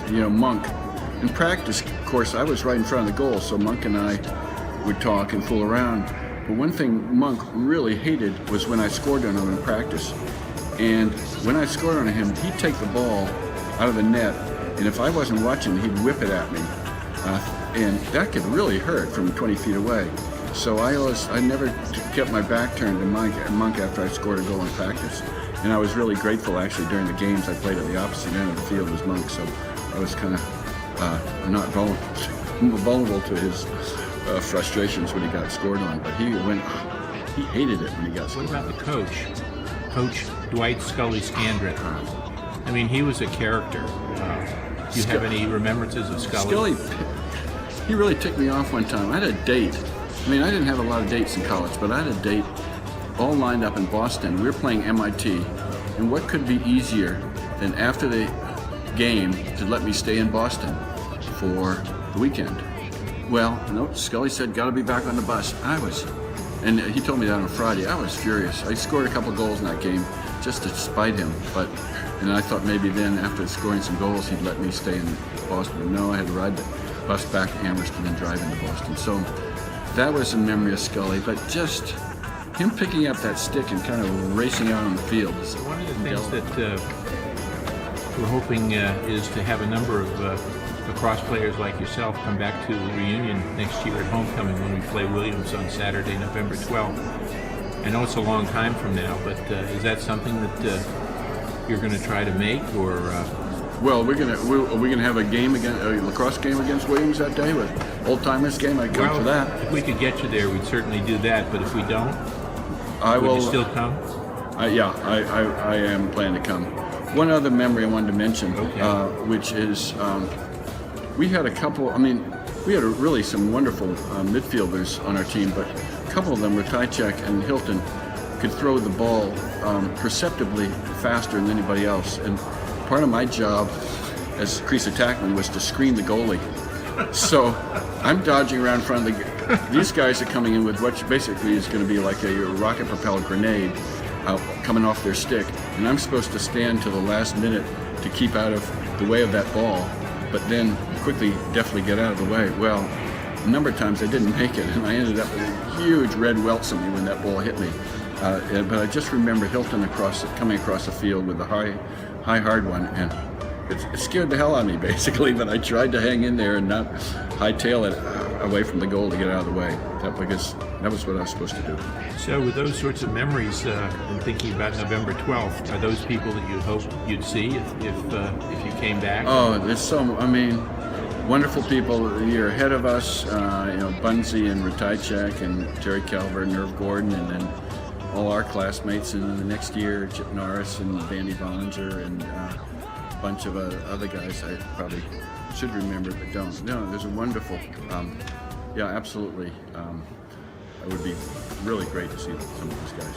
with, Monk. In practice, of course, I was right in front of the goal, so Monk and I would talk and fool around. But one thing Monk really hated was when I scored on him in practice. And when I scored on him, he'd take the ball out of the net, and if I wasn't watching, he'd whip it at me. And that could really hurt from 20 feet away. So I never kept my back turned to Monk after I scored a goal in practice. And I was really grateful, actually, during the games I played at the opposite end of the field as Monk, so I was kind of not vulnerable to his frustrations when he got scored on. But he hated it when he got scored on. What about the coach? Coach Dwight Scully Scandrett. I mean, he was a character. Do you have any remembrances of Scully? He really ticked me off one time. I had a date. I mean, I didn't have a lot of dates in college, but I had a date all lined up in Boston. We were playing MIT, and what could be easier than after the game to let me stay in Boston for the weekend? Well, no, Scully said, "Got to be back on the bus." And he told me that on Friday. I was furious. I scored a couple goals in that game just to spite him, and I thought maybe then after scoring some goals he'd let me stay in Boston. But no, I had to ride the bus back to Amherst and then drive into Boston. So that was a memory of Scully, but just him picking up that stick and kind of racing out on the field. One of the things that we're hoping is to have a number of lacrosse players like yourself come back to the reunion next year at homecoming when we play Williams on Saturday, November 12th. I know it's a long time from now, but is that something that you're going to try to make, or? Well, are we gonna have a game a lacrosse game against Williams that day, with old timers game? I'd come for that. If we could get you there, we'd certainly do that. But if we don't, would you still come? Yeah, I am planning to come. One other memory I wanted to mention, which is we had a couple. I mean, we had really some wonderful midfielders on our team, but a couple of them were Tychek and Hilton, could throw the ball perceptibly faster than anybody else. And part of my job as crease attackman was to screen the goalie. So I'm dodging around in front of these guys are coming in with what basically is going to be like a rocket-propelled grenade coming off their stick, and I'm supposed to stand till the last minute to keep out of the way of that ball, but then quickly, deftly get out of the way. Well, a number of times I didn't make it, and I ended up with a huge red welt on me when that ball hit me. But I just remember Hilton coming across the field with a high hard one, and it scared the hell out of me basically, but I tried to hang in there and not hightail it away from the goal to get out of the way, because that was what I was supposed to do. So with those sorts of memories and thinking about November 12th, are those people that you hope you'd see if you came back? Oh, there's wonderful people a year ahead of us, Bunzy and Ratajczak and Jerry Calvert and Irv Gordon, and then all our classmates in the next year, Chip Norris and Bandy Bollinger and a bunch of other guys I probably should remember but don't. No, there's a wonderful, absolutely. It would be really great to see some of these guys.